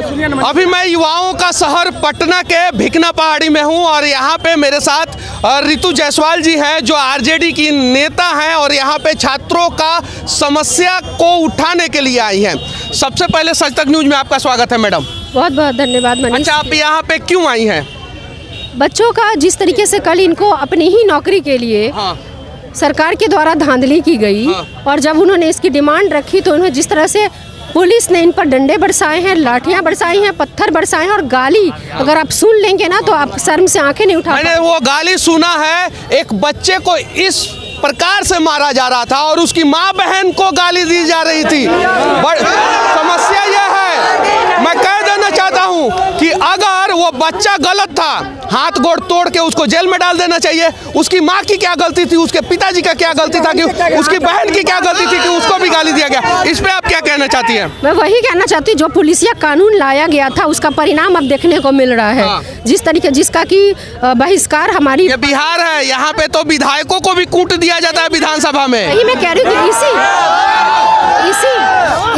अभी मैं युवाओं का शहर पटना के भिकना पहाड़ी में हूं और यहां पे मेरे साथ रितु जायसवाल जी हैं जो आरजेडी की नेता हैं और यहां पे छात्रों का समस्या को उठाने के लिए आई हैं। सबसे पहले सच तक न्यूज में आपका स्वागत है मैडम। बहुत बहुत धन्यवाद मनीष। अच्छा, आप यहाँ पे क्यों आई हैं? बच्चों का जिस तरीके से कल इनको अपनी ही नौकरी के लिए सरकार के द्वारा धांधली की गई और जब उन्होंने इसकी डिमांड रखी तो उन्होंने जिस तरह से पुलिस ने इन पर डंडे बरसाए हैं, लाठियां बरसाई हैं, पत्थर बरसाए हैं और गाली, अगर आप सुन लेंगे ना तो आप शर्म से आंखें नहीं उठा। मैंने वो गाली सुना है, एक बच्चे को इस प्रकार से मारा जा रहा था और उसकी माँ बहन को गाली दी जा रही थी। समस्या यह है, मैं कह देना चाहता हूँ कि अगर वो बच्चा गलत था, हाथ गोड़ तोड़ के उसको जेल में डाल देना चाहिए। उसकी माँ की क्या गलती थी, उसके पिताजी का क्या गलती था, कि उसकी बहन की क्या गलती थी कि उसको भी गाली दिया गया। इस पे आप क्या कहना चाहती हैं? मैं वही कहना चाहती हूँ, जो पुलिसिया कानून लाया गया था उसका परिणाम अब देखने को मिल रहा है। जिस तरीके जिसका कि बहिष्कार हमारी ये बिहार है, यहाँ पे तो विधायकों को भी कूट दिया जाता है विधानसभा में। यही मैं कह रही हूँ कि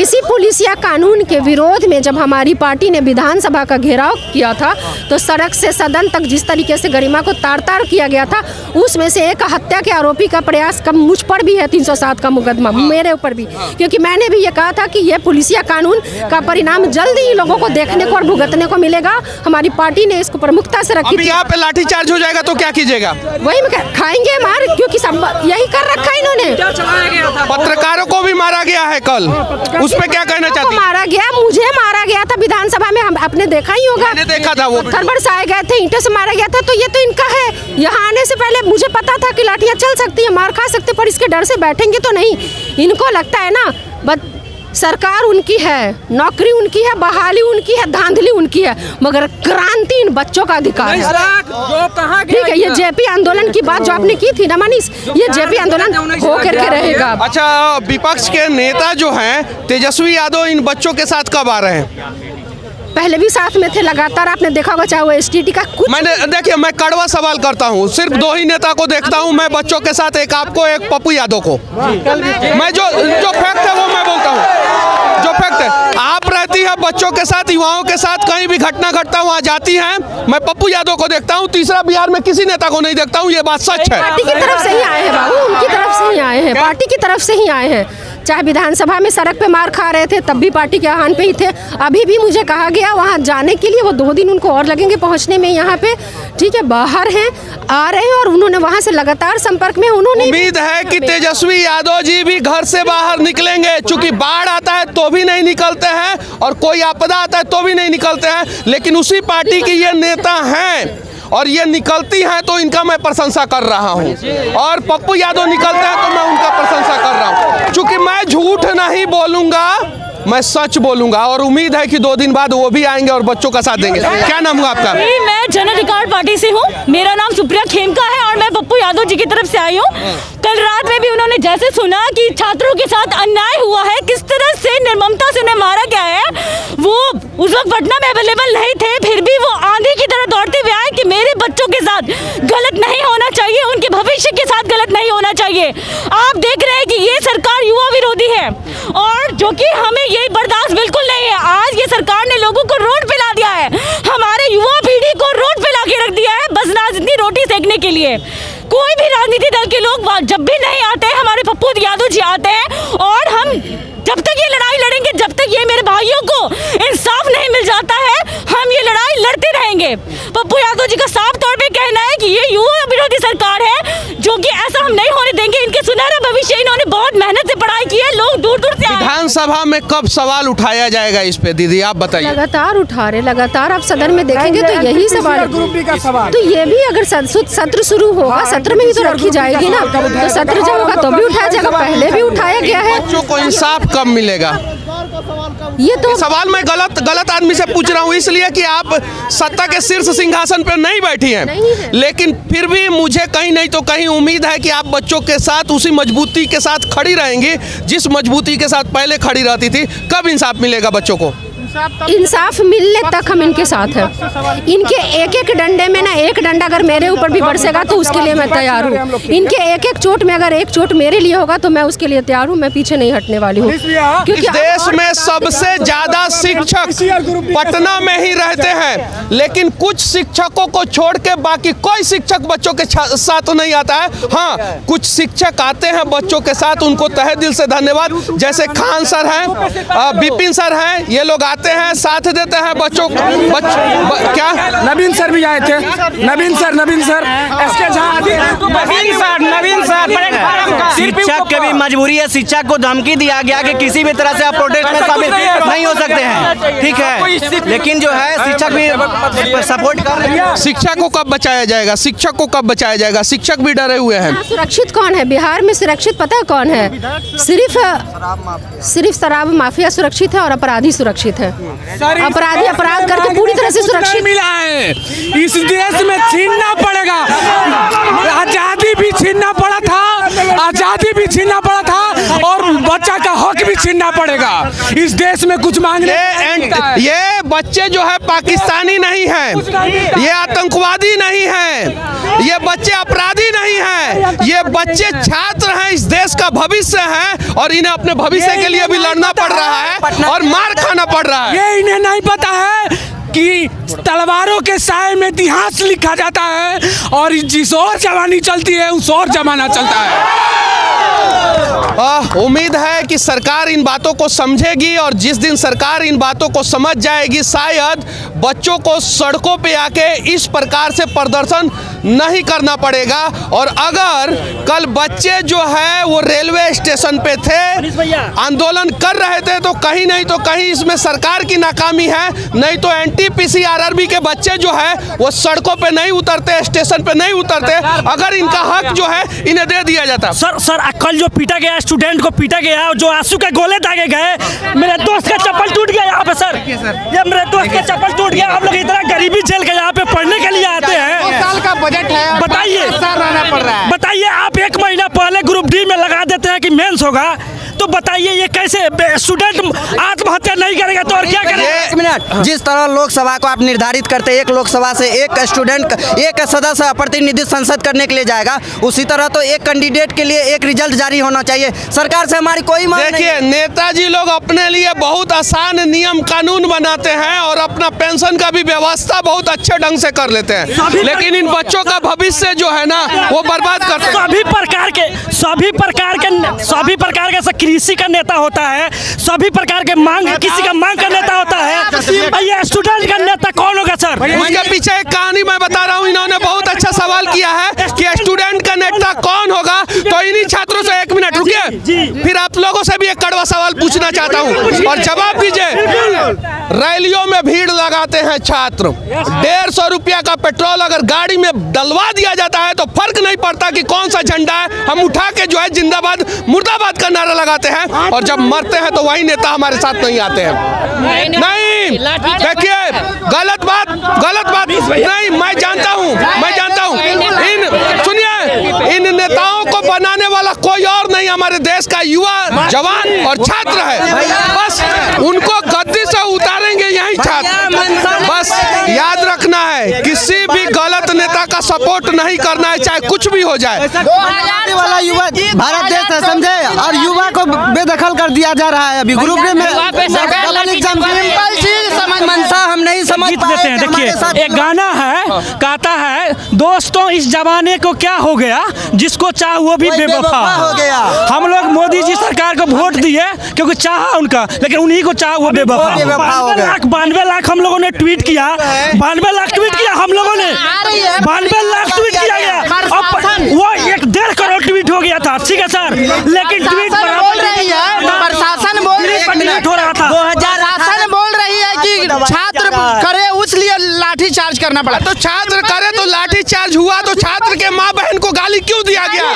इसी पुलिसिया कानून के विरोध में जब हमारी पार्टी ने विधानसभा का घेराव किया था तो सड़क से सदन तक जिस तरीके से गरिमा को तार-तार किया गया था, उसमें से एक हत्या के आरोपी का प्रयास कम मुझ पर भी है, 307 का मुकदमा मेरे ऊपर भी, क्योंकि मैंने भी ये कहा था कि यह पुलिसिया कानून का परिणाम जल्दी ही लोगों को देखने को और भुगतने को मिलेगा। हमारी पार्टी ने इसको प्रमुखता से रखी। यहाँ पे लाठीचार्ज हो जाएगा तो क्या कीजिएगा? वही खाएंगे मार, क्योंकि सब यही कर रखा है इन्होंने। पत्रकारों को भी मारा गया है कल, उस पे क्या कहना चाहती? मारा गया, मुझे मारा गया था विधानसभा में, हम आपने देखा ही होगा। मैंने देखा था, वो पत्थर बरसाए गए थे, ईंटों से मारा गया था। तो ये तो इनका है। यहाँ आने से पहले मुझे पता था कि लाठियाँ चल सकती है, मार खा सकते, पर इसके डर से बैठेंगे तो नहीं। इनको लगता है ना सरकार उनकी है, नौकरी उनकी है, बहाली उनकी है, धांधली उनकी है, मगर क्रांति इन बच्चों का अधिकार है। ठीक है, ये जेपी आंदोलन की बात जो आपने की थी ना मनीष, ये जेपी आंदोलन हो करके रहेगा। अच्छा, विपक्ष के नेता जो हैं तेजस्वी यादव इन बच्चों के साथ कब आ रहे हैं? पहले भी साथ में थे लगातार, आपने देखा होगा, चाहे वो एसटीटी का कुछ। मैंने देखिए, मैं कड़वा सवाल करता हूँ, सिर्फ दो ही नेता को देखता हूँ मैं बच्चों के साथ, एक आपको, एक पप्पू यादव को। मैं जो फैक्ट है वो मैं बोलता हूँ, जो फैक्ट है। आप रहती है बच्चों के साथ, युवाओं के साथ, कहीं भी घटना घटता वहाँ जाती हैं, मैं पप्पू यादव को देखता हूँ, तीसरा बिहार में किसी नेता को नहीं देखता हूँ। ये बात सच है। पार्टी की तरफ से ही आए हैं बाबू, उनकी तरफ से ही आए हैं, पार्टी की तरफ से ही आए हैं। चाहे विधानसभा में सड़क पे मार खा रहे थे तब भी पार्टी के आह्वान पे ही थे। अभी भी मुझे कहा गया वहाँ जाने के लिए, वो 2 दिन उनको और लगेंगे पहुँचने में यहाँ पे। ठीक है, बाहर हैं, आ रहे हैं और उन्होंने वहाँ से लगातार संपर्क में। उन्होंने उम्मीद है कि तेजस्वी यादव जी भी घर से बाहर निकलेंगे, चूंकि बाढ़ आता है तो भी नहीं निकलते हैं और कोई आपदा आता है तो भी नहीं निकलते हैं, लेकिन उसी पार्टी के ये नेता हैं और ये निकलती हैं तो इनका मैं प्रशंसा कर रहा हूं, और पप्पू यादव निकलते हैं तो मैं उनका प्रशंसा कर रहा हूं, क्योंकि मैं झूठ नहीं बोलूंगा, मैं सच बोलूंगा। और उम्मीद है कि 2 दिन बाद वो भी आएंगे और बच्चों का साथ देंगे। क्या नाम हुआ आपका? मैं जन अधिकार पार्टी से हूँ, मेरा नाम सुप्रिया खेमका है और मैं पप्पू यादव जी की तरफ से आई हूँ। कल रात में भी उन्होंने जैसे सुना कि छात्रों के साथ अन्याय हुआ है, किस तरह से निर्ममता से उन्हें मारा गया है, वो उस वक्त पटना में अवेलेबल नहीं थे, फिर भी वो आंधी की तरह दौड़ते हुए आए कि मेरे बच्चों के साथ गलत नहीं होना चाहिए, उनके भविष्य के साथ गलत नहीं होना चाहिए। आप देख रहे हैं कि ये सरकार युवा विरोधी है और जो कि हमें ये बर्दाश्त बिल्कुल नहीं है। आज ये सरकार ने लोगों को रोड पे ला दिया है, हमारे युवा पीढ़ी को रोड पे ला के रख दिया है, बस राजनीति रोटी सेकने के लिए। कोई भी राजनीति दल के लोग जब भी नहीं आते हैं, हमारे पप्पू यादव जी आते हैं और हम जब तक ये लड़ाई लड़ेंगे, जब तक ये मेरे भाइयों को इंसाफ नहीं मिल जाता है, हम ये लड़ाई लड़ते रहेंगे। पप्पू यादव जी का साफ तौर पे कहना है कि ये युवा विरोधी सरकार है, जो कि ऐसा हम नहीं होने देंगे। इनके सुनहरा भविष्य, इन्होंने बहुत मेहनत से पढ़ाई की है, लोग दूर दूर से। विधानसभा में कब सवाल उठाया जाएगा इस पे, दीदी आप बताइए? लगातार उठा रहे, लगातार आप सदन में देखेंगे तो यही सवाल। तो ये भी अगर सत्र शुरू होगा, सत्र में ही तो रखी जाएगी ना, तो सत्र जब होगा तो भी उठाया जाएगा, पहले भी उठाया गया है। बच्चों को इंसाफ कब मिलेगा? ये तो सवाल मैं गलत आदमी से पूछ रहा हूँ, इसलिए कि आप सत्ता के शीर्ष सिंहासन पर नहीं बैठी हैं, लेकिन फिर भी मुझे कहीं नहीं तो कहीं उम्मीद है कि आप बच्चों के साथ उसी मजबूती के साथ खड़ी रहेंगी जिस मजबूती के साथ पहले खड़ी रहती थी। कब इंसाफ मिलेगा बच्चों को? इंसाफ मिलने तक हम इनके साथ हैं। इनके एक एक डंडे में ना एक डंडा अगर मेरे ऊपर भी बरसेगा तो उसके लिए मैं तैयार हूँ। इनके एक एक चोट में अगर एक चोट मेरे लिए होगा तो मैं उसके लिए तैयार हूँ। मैं पीछे नहीं हटने वाली हूँ, क्योंकि इस देश में सबसे ज्यादा शिक्षक पटना में ही रहते हैं, लेकिन कुछ शिक्षकों को छोड़ के बाकी कोई शिक्षक बच्चों के साथ नहीं आता है। हाँ, कुछ शिक्षक आते हैं बच्चों के साथ, उनको तहे दिल से धन्यवाद। जैसे खान सर हैं, विपिन सर हैं, ये लोग आते हैं, साथ देते हैं बच्चों क्या नवीन सर भी आए थे। नवीन सर इसके नवीन सर शिक्षक की भी मजबूरी है। शिक्षक को धमकी दिया गया कि किसी भी तरह से आप प्रोटेस्ट में शामिल नहीं हो सकते हैं, ठीक है, लेकिन जो है शिक्षक भी सपोर्ट कर रहे हैं। शिक्षा को कब बचाया जाएगा? शिक्षक को कब बचाया जाएगा? शिक्षक भी डरे हुए हैं। सुरक्षित कौन है बिहार में? सुरक्षित पता है कौन है? सिर्फ शराब माफिया सुरक्षित है और अपराधी सुरक्षित है। अपराधी अपराध करके पूरी तरह से सुरक्षित मिला है। इस देश में छीनना पड़ेगा। आजादी भी छीनना पड़ा था, आजादी भी छीनना पड़ा था और बच्चा का हक भी छीनना पड़ेगा। इस देश में कुछ मांगने ये बच्चे जो है पाकिस्तानी नहीं हैं, ये आतंकवादी नहीं हैं, ये बच्चे अपराधी नहीं हैं, ये बच्चे छात्र हैं, इस देश का भविष्य है और इन्हें अपने भविष्य के लिए भी लड़ना पड़ रहा है और मार खाना पड़ रहा है। ये इन्हें नहीं पता है कि तलवारों के साए में इतिहास लिखा जाता है और जिस और जवानी चलती है उस और जमाना चलता है। उम्मीद है कि सरकार इन बातों को समझेगी और जिस दिन सरकार इन बातों को समझ जाएगी, शायद बच्चों को सड़कों पे आके इस प्रकार से प्रदर्शन नहीं करना पड़ेगा। और अगर कल बच्चे जो है वो रेलवे स्टेशन पे थे, आंदोलन कर रहे थे, तो कहीं नहीं तो कहीं इसमें सरकार की नाकामी है। नहीं तो NTPC RRB के बच्चे जो है वो सड़कों पे नहीं उतरते, स्टेशन पे नहीं उतरते, अगर इनका हक जो है इन्हें दे दिया जाता। सर कल जो पीटा गया, स्टूडेंट को पीटा गया, जो आंसू के गोले दागे गए, मेरे दोस्त का चप्पल टूट गया यहाँ पे सर। ये मेरे दोस्त का चप्पल टूट गया। हम लोग इतना गरीबी झेल के यहाँ पे पढ़ने के लिए आते हैं। साल का बजट है, बताइए आप 1 महीना पहले ग्रुप डी में लगा देते हैं कि मेंस होगा, तो बताइए ये कैसे स्टूडेंट आत्महत्या नहीं करेगा तो और क्या करेगा? एक मिनट, जिस तरह लोकसभा को आप निर्धारित करते हैं, एक लोकसभा से एक स्टूडेंट, एक सदस्य प्रतिनिधि संसद करने के लिए जाएगा, उसी तरह तो एक कैंडिडेट के लिए एक रिजल्ट जारी होना चाहिए। सरकार से हमारी कोई मांग नहीं। देखिए, नेताजी लोग अपने लिए बहुत आसान नियम कानून बनाते हैं और अपना पेंशन का भी व्यवस्था बहुत अच्छे ढंग से कर लेते हैं, लेकिन इन बच्चों का भविष्य जो है ना वो बर्बाद करते हैं। सभी प्रकार के कृषि का नेता होता है, सभी प्रकार के मांग, किसी का मांग का नेता होता है। ये स्टूडेंट का नेता कौन होगा सर? उसके पीछे एक कहानी मैं बता रहा हूँ। इन्होंने बहुत अच्छा सवाल किया है कि स्टूडेंट का नेता कौन होगा, तो इन्हीं छात्रों से 1 मिनट रुकिए, फिर आप लोगों से भी एक कड़वा सवाल पूछना चाहता हूँ और जवाब दीजिए। रैलियों में भीड़ लगाते हैं छात्र, 150 रुपया का पेट्रोल अगर गाड़ी में डलवा दिया जाता है तो फर्क नहीं पड़ता कि कौन सा झंडा है, हम उठा के जो है जिंदाबाद मुर्दाबाद का नारा लगाते हैं और जब मरते हैं तो वही नेता हमारे साथ नहीं आते हैं। नहीं, देखिए, गलत बात नहीं, मैं जानता हूँ, सुनिए, इन नेताओं को बनाने वाला कोई और नहीं, हमारे देश का युवा, जवान और छात्र है। बस उनको गद्दी से उतारेंगे यही छात्र। बस याद रखना है, किसी भी गलत नेता का सपोर्ट नहीं करना है, चाहे कुछ भी हो जाए। वाला युवा भारत देश है, समझे, और युवा को बेदखल कर दिया जा रहा है। अभी ग्रुप में मनसा हम नहीं समझ देते हैं। देखिए, एक गाना है, कहता है, दोस्तों इस जमाने को क्या हो गया, जिसको चाह वो भी बेवफा हो गया। हम लोग मोदी जी सरकार को वोट दिए क्योंकि चाहा उनका, लेकिन उन्हीं को चाह वो बेवफा हो गया। 92 लाख हम लोगों ने ट्वीट किया, 92 लाख ट्वीट किया हम लोगों ने, 92 लाख ट्वीट किया गया। अब वो 1.5 करोड़ ट्वीट हो गया था, ठीक है सर, लेकिन ट्वीट बोल रही है, प्रशासन बोल रही है कि छात्र करे उसलिए लाठी चार्ज करना पड़ा। तो छात्र करे तो लाठी चार्ज हुआ, तो छात्र के माँ बहन को गाली क्यों दिया गया?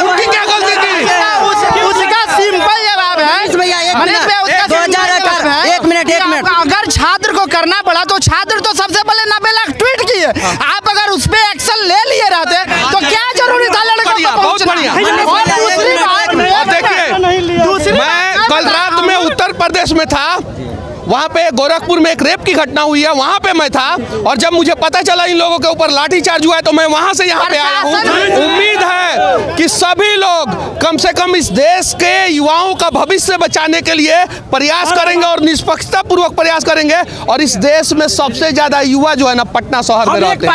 उनकी क्या गलती थी? उसका सिंपल जवाब है, एक मिनट, अगर छात्र को करना पड़ा तो छात्र तो सबसे पहले 90 लाख ट्वीट किए। आप अगर उस पर एक्शन ले लिए रहते तो क्या जरूरी था लड़कों को बहुत बढ़िया। दूसरी बात, देखिए, मैं कल रात में उत्तर प्रदेश में था, वहाँ पे गोरखपुर में एक रेप की घटना हुई है, वहाँ पे मैं था और जब मुझे पता चला इन लोगों के ऊपर लाठीचार्ज हुआ है तो मैं वहाँ से यहाँ पे आया हूँ। उम्मीद है कि सभी लोग कम से कम इस देश के युवाओं का भविष्य बचाने के लिए प्रयास करेंगे और निष्पक्षता पूर्वक प्रयास करेंगे और इस देश में सबसे ज्यादा युवा जो है ना पटना शहर में रहते हैं।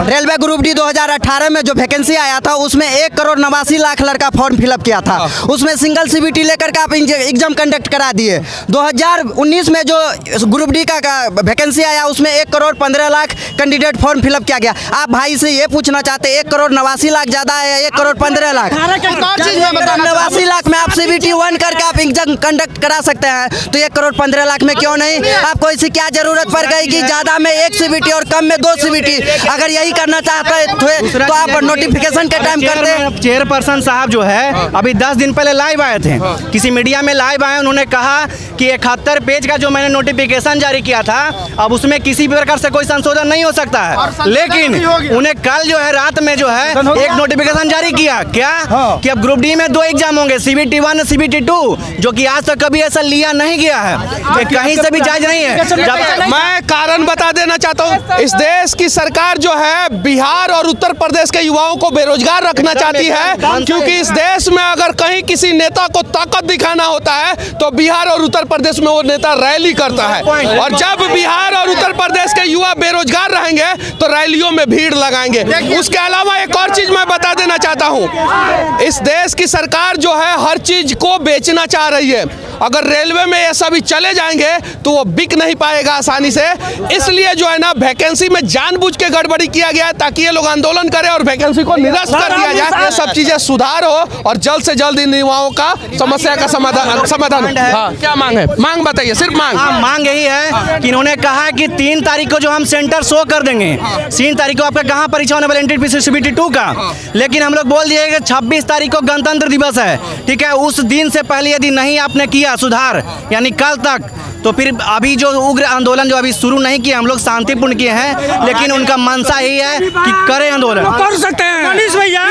रेलवे ग्रुप डी 2018 में जो वैकेंसी आया था उसमें 1,89,00,000 लड़का फॉर्म फिलअप किया था। उसमें सिंगल सीबीटी लेकर के आप एग्जाम कंडक्ट करा दिए। 2019 में जो ग्रुप डी का वैकेंसी आया उसमें 1,15,00,000 कैंडिडेट फॉर्म फिलअप किया गया। आप भाई से ये पूछना चाहते 1,89,00,000 ज्यादा है, 1,15,00,000? 89,00,000 में आप सीबीटी 1 करके आप एग्जाम कंडक्ट करा सकते हैं, तो 1,15,00,000 में क्यों नहीं? आपको इसकी क्या जरूरत पड़ गई कि ज्यादा में 1 सीबीटी और कम में 2 सीबीटी? अगर यही करना चाहते तो आप नोटिफिकेशन के टाइम करते। चेयरपर्सन साहब जो है अभी 10 दिन पहले लाइव आए थे, किसी मीडिया में लाइव आए, उन्होंने कहा कि 71 पेज का जो मैंने नोटिफिकेशन जारी किया था अब उसमें किसी भी प्रकार से कोई संशोधन नहीं हो सकता है। लेकिन उन्हें कल जो है रात में जो है एक नोटिफिकेशन जारी किया क्या कि अब ग्रुप डी में 2 एग्जाम होंगे, CBT 1 CBT 2, जो कि आज तक कभी ऐसा लिया नहीं गया है, कहीं से भी जायज नहीं है। मैं कारण बता देना चाहता हूँ, इस देश की सरकार जो है बिहार और उत्तर प्रदेश के युवाओं को बेरोजगार रखना चाहती है, क्योंकि इस देश में अगर कहीं किसी नेता को ताकत दिखाना होता है तो बिहार और उत्तर प्रदेश में वो नेता रैली करता है और जब बिहार और उत्तर प्रदेश के युवा बेरोजगार रहेंगे तो रैलियों में भीड़ लगाएंगे। उसके अलावा एक और चीज मैं बता देना चाहता हूँ, इस देश की सरकार जो है हर चीज को बेचना चाह रही है। अगर रेलवे में ये सभी चले जाएंगे तो वो बिक नहीं पाएगा आसानी से, इसलिए जो है ना वैकेंसी में जानबूझ के गड़बड़ी किया गया है ताकि ये लोग आंदोलन करें और वैकेंसी को निरस्त कर दिया जाए। ये सब चीजें सुधार हो और जल्द से जल्द इन युवाओं का समस्या का समाधान। हाँ, क्या मांग है? मांग बताइए, सिर्फ मांग। मांग यही है कि इन्होंने कहा कि 3 तारीख को जो हम सेंटर शो कर देंगे, 3 तारीख को आपका कहाँ परीक्षा होने वाला NTPC CBT 2 का, लेकिन हम लोग बोल दिए कि 26 तारीख को गणतंत्र दिवस है, ठीक है, उस दिन से पहले यदि नहीं आपने किया सुधार यानी कल तक, तो फिर अभी जो उग्र आंदोलन जो अभी शुरू नहीं किया, हम लोग शांतिपूर्ण किए हैं, लेकिन उनका मंशा यही है कि करें आंदोलन। कर सकते हैं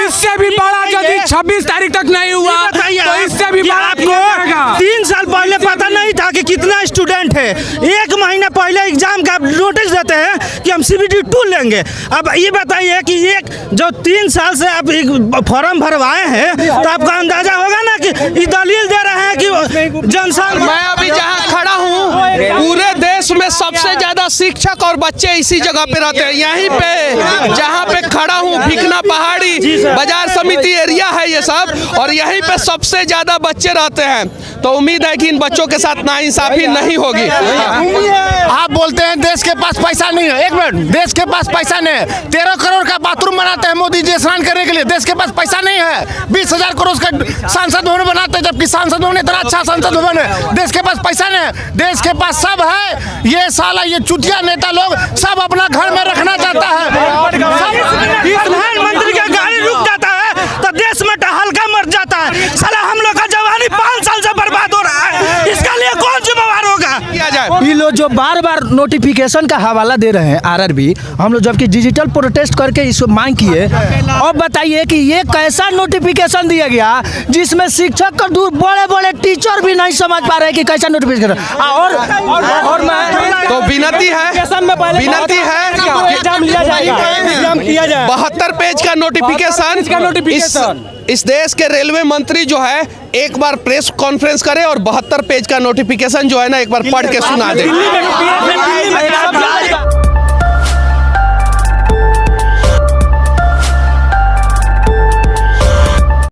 इससे भी बड़ा, यदि 26 तारीख तक नहीं हुआ तो इससे भी बड़ा। आपको 3 साल पहले पता नहीं था कि कितना स्टूडेंट है, 1 महीना पहले एग्जाम का नोटिस देते हैं कि हम CBT 2 लेंगे। अब ये बताइए कि एक जो 3 साल से आप एक फॉर्म भरवाए हैं तो आपका अंदाजा होगा ना कि ये दलील दे रहे हैं कि जनसंख्या। मैं अभी जहाँ खड़ा हूँ पूरे देश में सबसे ज्यादा शिक्षक और बच्चे इसी जगह पे रहते हैं। यहीं पे जहाँ पे खड़ा हूँ भिकना पहाड़ी बाजार समिति एरिया है ये सब, और यहीं पे सबसे ज्यादा बच्चे रहते हैं। तो उम्मीद है कि इन बच्चों के साथ नाइंसाफी नहीं होगी। आप बोलते हैं देश के पास पैसा नहीं है, 1 मिनट, देश के पास पैसा नहीं है। 13 करोड़ का बाथरूम बनाते हैं मोदी जी स्नान करने के लिए, देश के पास पैसा नहीं है। 20,000 करोड़ का सांसद भवन बनाते हैं, जबकि सांसद भवन इतना अच्छा संसद भवन है। देश के पास पैसा नहीं है, देश के पास सब है। ये साला ये चुतिया नेता लोग सब अपना घर में रखना चाहता है। प्रधानमंत्री का गाड़ी रुक जाता है तो देश में हल्का मर जाता है। साला हम लोग का जवानी 5 साल से बर्बाद हो रहा है, इसका लिए कौन जिम्मेवार होगा? किया जाए। ये लोग जो बार बार नोटिफिकेशन का हवाला दे रहे हैं RRB, हम लोग जबकि डिजिटल प्रोटेस्ट करके इसको मांग किए। अब बताइए कि ये कैसा नोटिफिकेशन दिया गया जिसमें शिक्षक का दूर बड़े बड़े टीचर भी नहीं समझ पा रहे कि कैसा नोटिफिकेशन। और मैं तो विनती है कि 72 पेज का नोटिफिकेशन इस देश के रेलवे मंत्री जो है एक बार प्रेस कॉन्फ्रेंस करे और 72 पेज का नोटिफिकेशन जो है ना एक बार पढ़ के सुना दे।